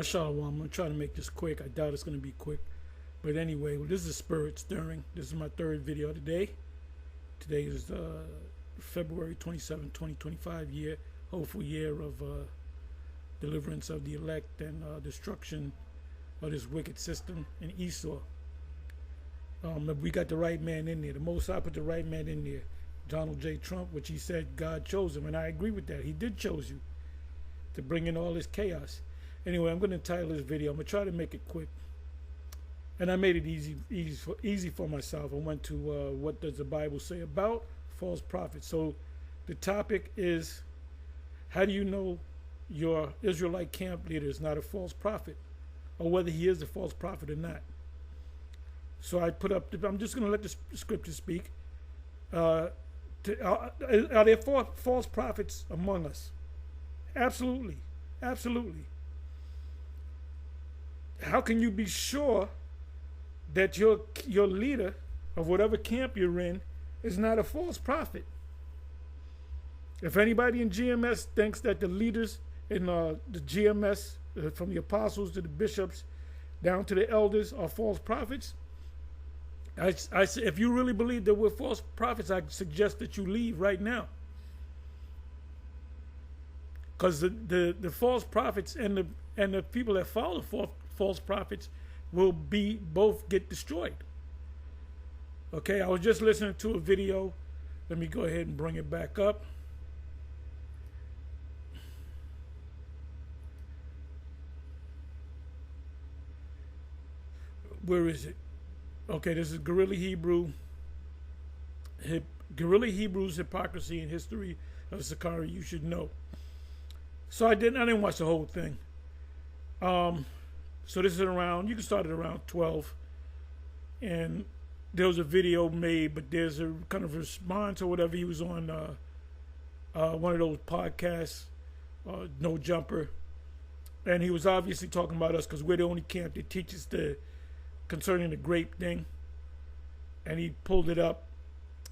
Shalom. I'm going to try to make this quick. I doubt it's going to be quick. But anyway, this is Spirit Stirring. This is my third video today. Today is February 27, 2025 year. Hopeful year of deliverance of the elect and destruction of this wicked system in Esau. We got the right man in there. The Most High put the right man in there. Donald J. Trump, which he said God chose him. And I agree with that. He did chose you to bring in all this chaos. Anyway, I'm going to title this video. I'm going to try to make it quick. And I made it easy for myself. I went to what does the Bible say about false prophets. So the topic is, how do you know your Israelite camp leader is not a false prophet, or whether he is a false prophet or not? So I put up, I'm just going to let the scripture speak. Are there false prophets among us? Absolutely. Absolutely. How can you be sure that your leader of whatever camp you're in is not a false prophet? If anybody in GMS thinks that the leaders in the GMS, from the apostles to the bishops down to the elders, are false prophets, I say, if you really believe that we're false prophets, I suggest that you leave right now. Because the false prophets and the people that follow the false prophets will both get destroyed. Okay, I was just listening to a video. Let me go ahead and bring it back up. Where is it? Okay, this is Guerrilla Hebrew's Hypocrisy and History of Sakari You Should Know. So I didn't watch the whole thing. So this is around, you can start at around 12. And there was a video made, but there's a kind of response or whatever. He was on one of those podcasts, No Jumper. And he was obviously talking about us because we're the only camp that teaches concerning the grape thing. And he pulled it up.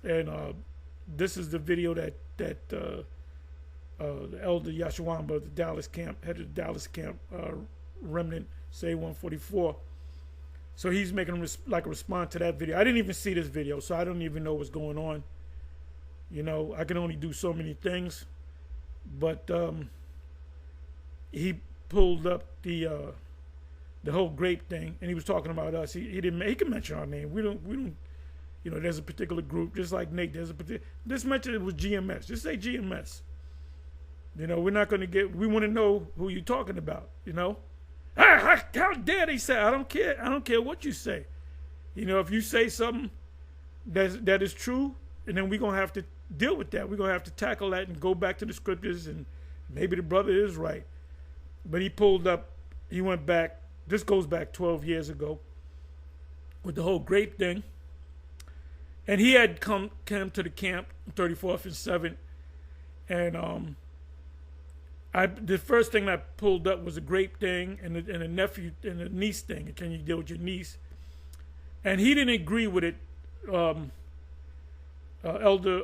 And this is the video that the elder Yashawamba, the Dallas camp, head of the Dallas camp, remnant, say 144. So he's making like a response to that video. I didn't even see this video, so I don't even know what's going on. You know, I can only do so many things. But he pulled up the whole grape thing, and he was talking about us. He can mention our name. We don't. You know, there's a particular group, just like Nate. This mentioned it was GMS. Just say GMS. You know, we're not going to get. We want to know who you're talking about. You know, how dare they say? I don't care. I don't care what you say. You know, if you say something that is true, and then we're gonna have to deal with that. We're gonna have to tackle that and go back to the scriptures, and maybe the brother is right. But he pulled up. He went back. This goes back 12 years ago with the whole grape thing. And he had come to the camp, 34th and 7th. And the first thing I pulled up was a grape thing and a nephew and a niece thing. And can you deal with your niece? And he didn't agree with it. Elder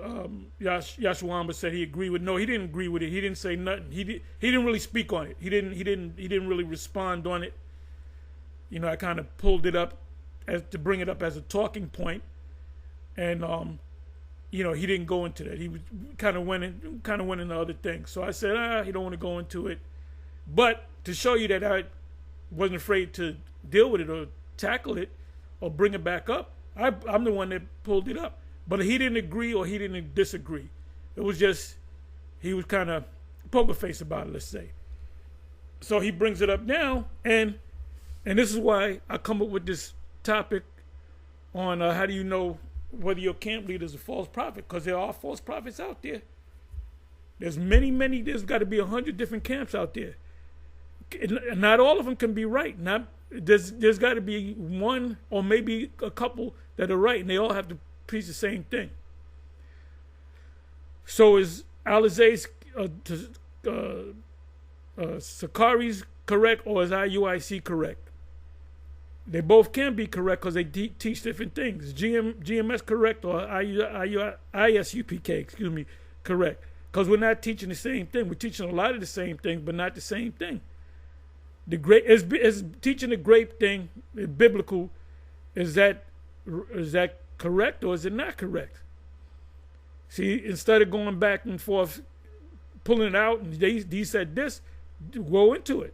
Yashawamba said he agreed with. No, he didn't agree with it. He didn't say nothing. He didn't really speak on it. He didn't really respond on it. You know, I kind of pulled it up to bring it up as a talking point. And you know, he didn't go into that. He was kind of went into other things. So I said, he don't want to go into it. But to show you that I wasn't afraid to deal with it or tackle it or bring it back up, I'm the one that pulled it up. But he didn't agree or he didn't disagree. It was just, he was kind of poker face about it, let's say. So he brings it up now, and this is why I come up with this topic on how do you know whether your camp leader is a false prophet, because there are false prophets out there. There's many, there's got to be 100 different camps out there. And not all of them can be right. There's got to be one or maybe a couple that are right, and they all have to preach the same thing. So is Alizé's Sakari's correct, or is IUIC correct? They both can be correct because they teach different things. GMS correct, or ISUPK, correct. Because we're not teaching the same thing. We're teaching a lot of the same things, but not the same thing. The grape is teaching the grape thing biblical. Is that correct or is it not correct? See, instead of going back and forth, pulling it out, and they said this, go into it.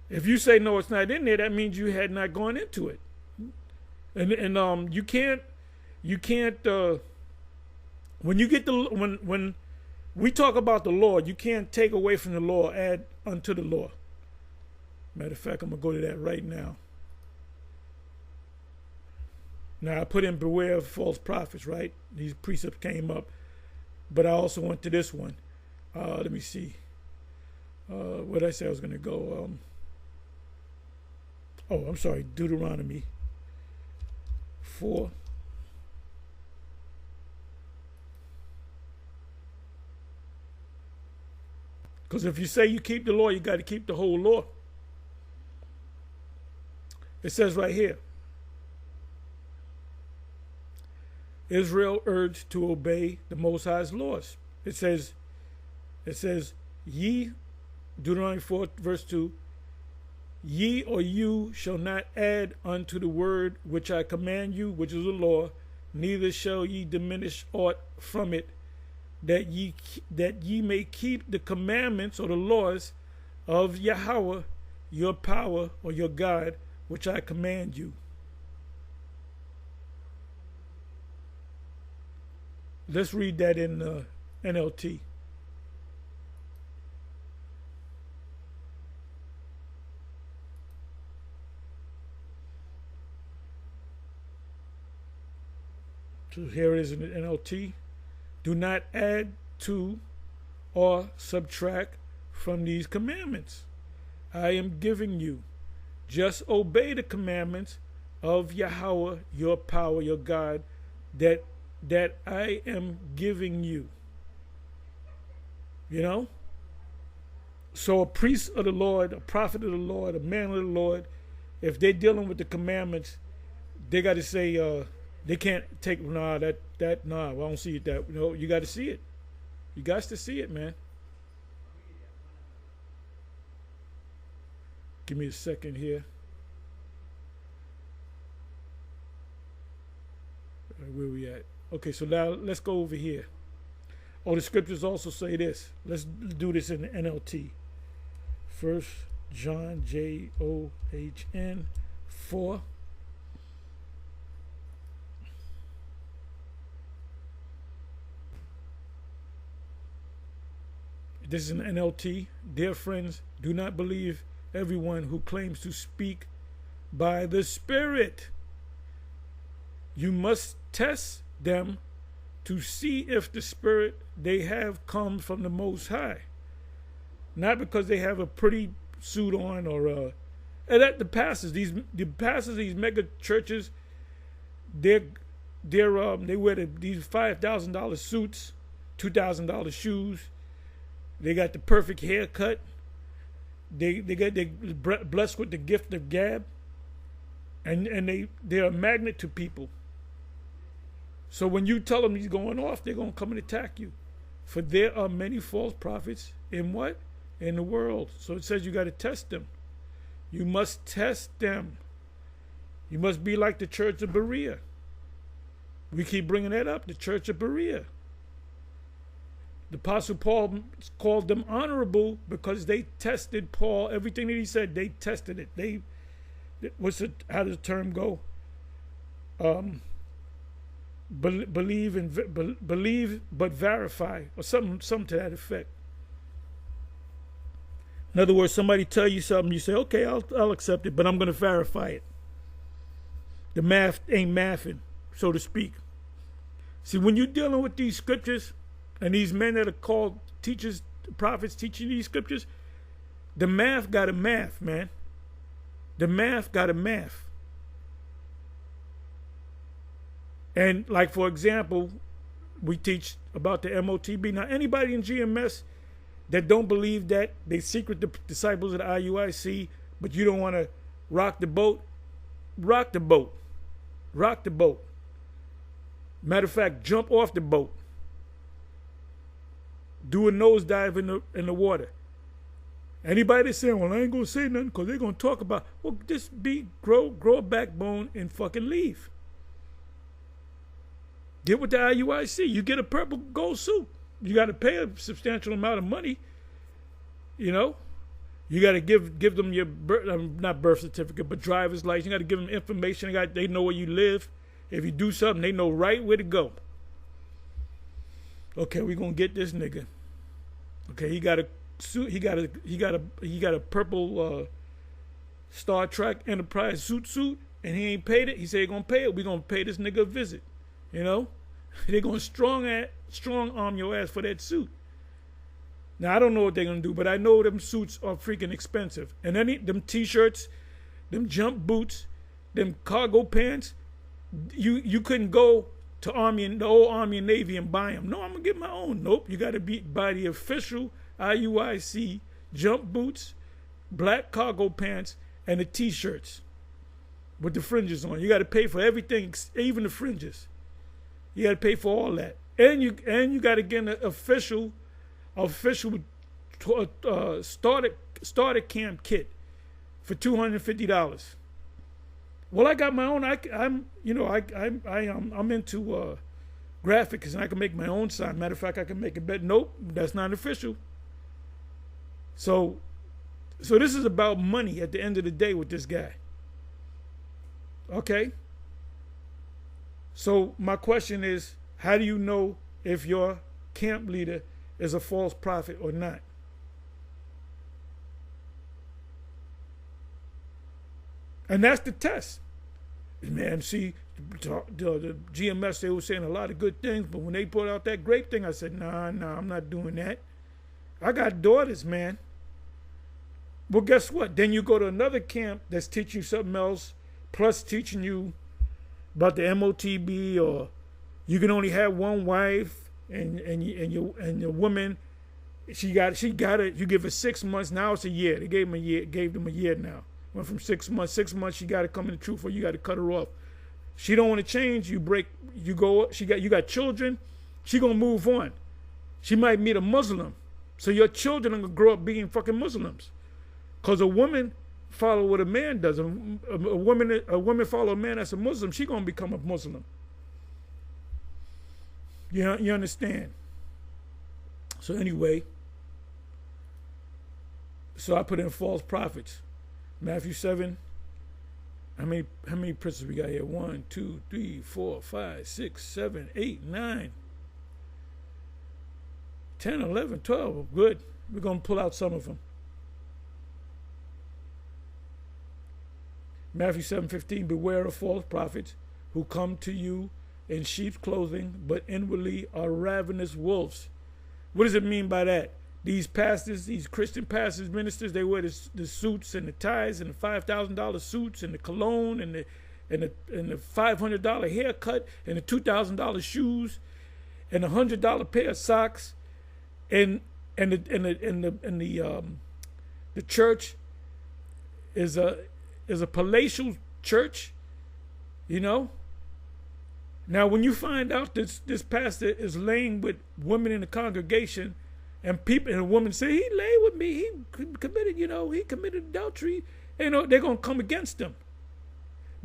If you say no, it's not in there, that means you had not gone into it. And you can't when you get when we talk about the law, you can't take away from the law, add unto the law. Matter of fact, I'm gonna go to that right now. Now I put in beware of false prophets, right? These precepts came up, but I also went to this one. Let me see. What did I say I was gonna go? I'm sorry, Deuteronomy 4. Because if you say you keep the law, you got to keep the whole law. It says right here, Israel urged to obey the Most High's laws. It says, ye, Deuteronomy 4, verse 2, ye or you shall not add unto the word which I command you, which is the law, neither shall ye diminish aught from it, that ye may keep the commandments or the laws of Yahweh, your power or your God, which I command you. Let's read that in NLT. So here it is in the NLT. Do not add to or subtract from these commandments I am giving you. Just obey the commandments of Yahweh, your power, your God, that I am giving you. You know? So a priest of the Lord, a prophet of the Lord, a man of the Lord, if they're dealing with the commandments, they got to say, they can't take, I don't see it that, you got to see it. You got to see it, man. Give me a second here. Where we at? Okay, so now let's go over here. The scriptures also say this. Let's do this in the NLT. 1 John, John 4. This is an NLT. Dear friends, do not believe everyone who claims to speak by the Spirit. You must test them to see if the Spirit they have comes from the Most High. Not because they have a pretty suit on or and that the pastors, these mega churches, they wear these $5,000 suits, $2,000 shoes. They got the perfect haircut. They blessed with the gift of gab, and they're a magnet to people. So when you tell them he's going off, they're going to come and attack you. For there are many false prophets in what? In the world. So it says you got to test them. You must test them. You must be like the church of Berea. We keep bringing that up, the church of Berea. The Apostle Paul called them honorable because they tested Paul. Everything that he said, they tested it. How does the term go? Believe but verify, or something to that effect. In other words, somebody tell you something, you say, okay, I'll accept it, but I'm going to verify it. The math ain't mathing, so to speak. See, when you're dealing with these scriptures and these men that are called teachers, prophets teaching these scriptures, the math got a math, man. The math got a math. And like, for example, we teach about the MOTB. Now, anybody in GMS that don't believe that, they secret the disciples of the IUIC, but you don't want to rock the boat, rock the boat. Rock the boat. Matter of fact, jump off the boat. Do a nosedive in the water. Anybody that's saying, well, I ain't gonna say nothing because they're gonna talk about, well, just grow a backbone and fucking leave. Get with the IUIC. You get a purple gold suit. You got to pay a substantial amount of money. You know, you got to give them your not birth certificate, but driver's license. You got to give them information. They know where you live. If you do something, they know right where to go. Okay, we're gonna get this nigga. Okay, he got a suit. He got a purple Star Trek Enterprise suit, and he ain't paid it. He said he gonna pay it. We gonna pay this nigga a visit. You know, they're gonna strong arm your ass for that suit. Now I don't know what they're gonna do, but I know them suits are freaking expensive. And then them t-shirts, them jump boots, them cargo pants. You couldn't go to the old Army and Navy and buy them. No, I'm gonna get my own. Nope, you gotta buy the official IUIC jump boots, black cargo pants, and the t-shirts with the fringes on. You gotta pay for everything, even the fringes. You gotta pay for all that, and you gotta get an official starter camp kit for $250. Well, I got my own. I'm into graphics, and I can make my own sign. Matter of fact, I can make it better. Nope, that's not official. So this is about money at the end of the day with this guy. Okay. So my question is, how do you know if your camp leader is a false prophet or not? And that's the test. Man, see, the GMS, they were saying a lot of good things, but when they put out that grape thing, I said, nah, I'm not doing that. I got daughters, man. Well, guess what? Then you go to another camp that's teaching you something else, plus teaching you about the MOTB, or you can only have one wife, and your woman, she got it. You give her 6 months. Now it's a year. They gave them a year now. Went from 6 months. 6 months, she got to come in the truth, or you got to cut her off. She don't want to change. You go. You got children. She gonna move on. She might meet a Muslim, so your children are gonna grow up being fucking Muslims. Cause a woman follow what a man does. A woman follow a man that's a Muslim. She gonna become a Muslim. You understand? So anyway, so I put in false prophets. Matthew 7. How many princes we got here? 1, 2, 3, 4, 5, 6, 7, 8, 9, 10, 11, 12. Good. We're gonna pull out some of them. Matthew 7:15. Beware of false prophets who come to you in sheep's clothing, but inwardly are ravenous wolves. What does it mean by that? These pastors, these Christian pastors, ministers, they wear the suits and the ties and the $5,000 suits and the cologne and the $500 haircut and the $2,000 shoes and the $100 pair of socks, and the church is a palatial church, you know. Now, when you find out this pastor is laying with women in the congregation, and a woman say, he lay with me, he committed adultery, they're going to come against him.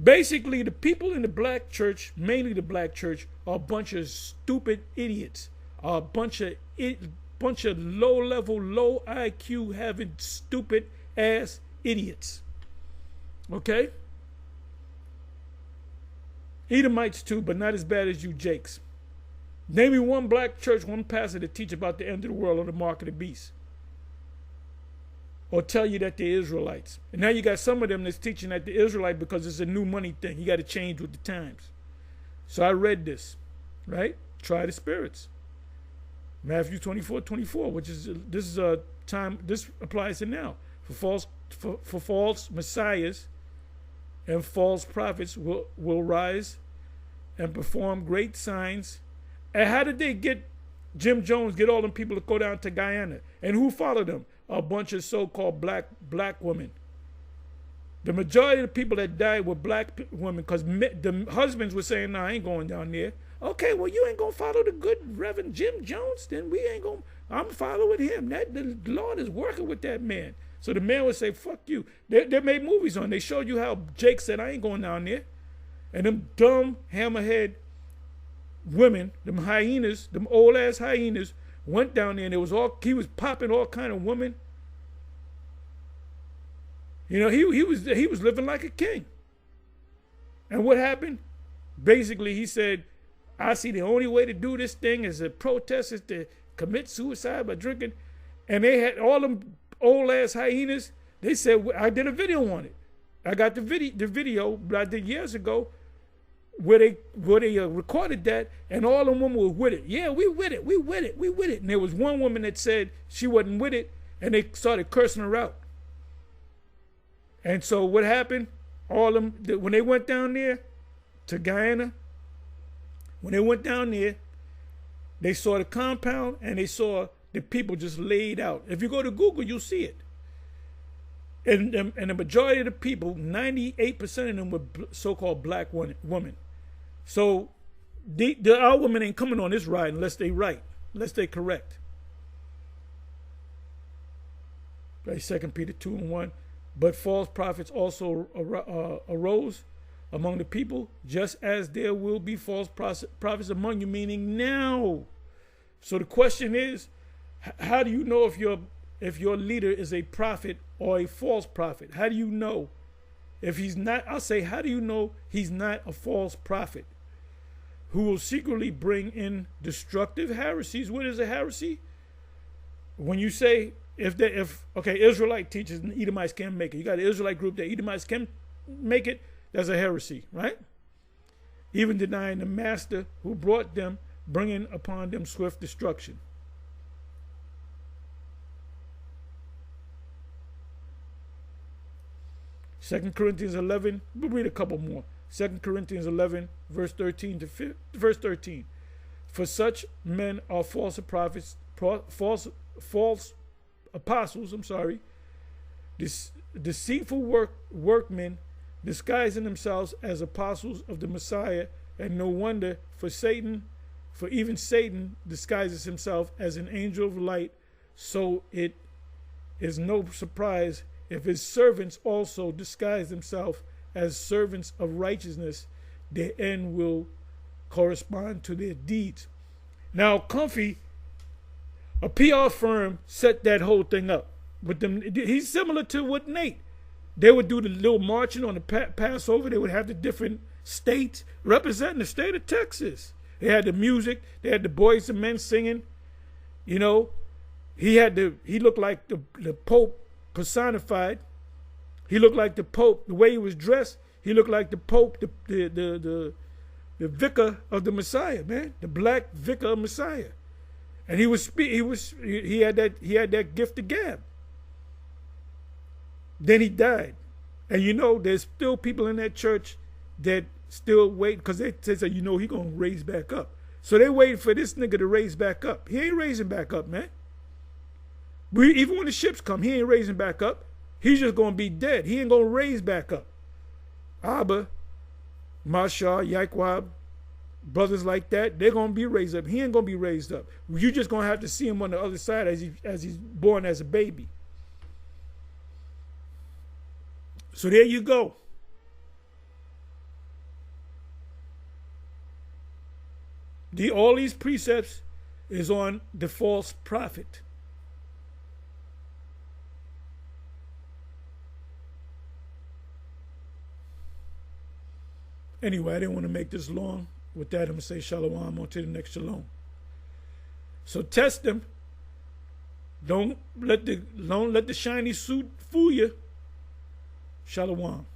Basically, the people in the black church, mainly the black church, are a bunch of stupid idiots, are a bunch of low-level, low IQ having stupid ass idiots. Okay? Edomites too, but not as bad as you Jakes. Name me one black church, one pastor that teach about the end of the world or the mark of the beast, or tell you that they're Israelites. And now you got some of them that's teaching that they're Israelite because it's a new money thing. You got to change with the times. So I read this, right? Try the spirits. Matthew 24:24, which is this applies to now. For false messiahs and false prophets will rise and perform great signs. And how did they get Jim Jones, get all them people to go down to Guyana? And who followed them? A bunch of so-called black women. The majority of the people that died were black women, because the husbands were saying, "No, I ain't going down there." Okay, well, you ain't gonna follow the good Reverend Jim Jones, then I'm following him. The Lord is working with that man. So the man would say, fuck you. They made movies on it. They showed you how Jake said, I ain't going down there. And them dumb hammerhead women, them hyenas, them old ass hyenas, went down there, and he was popping all kind of women. You know, he was living like a king. And what happened? Basically, he said, I see the only way to do this thing as a protest is to commit suicide by drinking. And they had all them old ass hyenas. They said, I did a video on it. I got the video that I did years ago where they recorded that, and all them women were with it. Yeah, we with it. And there was one woman that said she wasn't with it, and they started cursing her out. And so what happened? All them, when they went down there to Guyana, when they went down there, they saw the compound and they saw the people just laid out. If you go to Google, you'll see it. And the majority of the people, 98% of them were so-called black women. So our women ain't coming on this ride unless they right, unless they correct. Right, 2 Peter 2:1. But false prophets also arose among the people, just as there will be false prophets among you, meaning now. So the question is, how do you know if your leader is a prophet or a false prophet? How do you know if he's not? I'll say, how do you know he's not a false prophet who will secretly bring in destructive heresies? What is a heresy? When you say Israelite teachers and Edomites can't make it. You got an Israelite group that Edomites can make it. That's a heresy, right? Even denying the master who brought them, bringing upon them swift destruction. Second Corinthians 11, we'll read a couple more. 2 Corinthians 11, verse 13 to verse 13. For such men are false prophets, false apostles, deceitful workmen, disguising themselves as apostles of the Messiah, and no wonder, for even Satan disguises himself as an angel of light, so it is no surprise if his servants also disguise themselves as servants of righteousness, their end will correspond to their deeds. Now, Comfy, a PR firm, set that whole thing up with them. He's similar to what Nate. They would do the little marching on the Passover. They would have the different states representing the state of Texas. They had the music. They had the boys and men singing. You know, he looked like the Pope personified. He looked like the Pope. The way he was dressed, he looked like the Pope, the vicar of the Messiah, man, the black vicar of Messiah. And he had that gift of gab. Then he died. And you know, there's still people in that church that still wait, because they say, you know, he gonna raise back up. So they waiting for this nigga to raise back up. He ain't raising back up, man. Even when the ships come, he ain't raising back up. He's just gonna be dead. He ain't gonna raise back up. Abba, Mashal, Yaquab, brothers like that, they're gonna be raised up. He ain't gonna be raised up. You just gonna have to see him on the other side as he's born as a baby. So there you go. All these precepts is on the false prophet. Anyway, I didn't want to make this long. With that, I'm going to say shalom on to the next shalom. So test them. Don't let the shiny suit fool you. Shalom.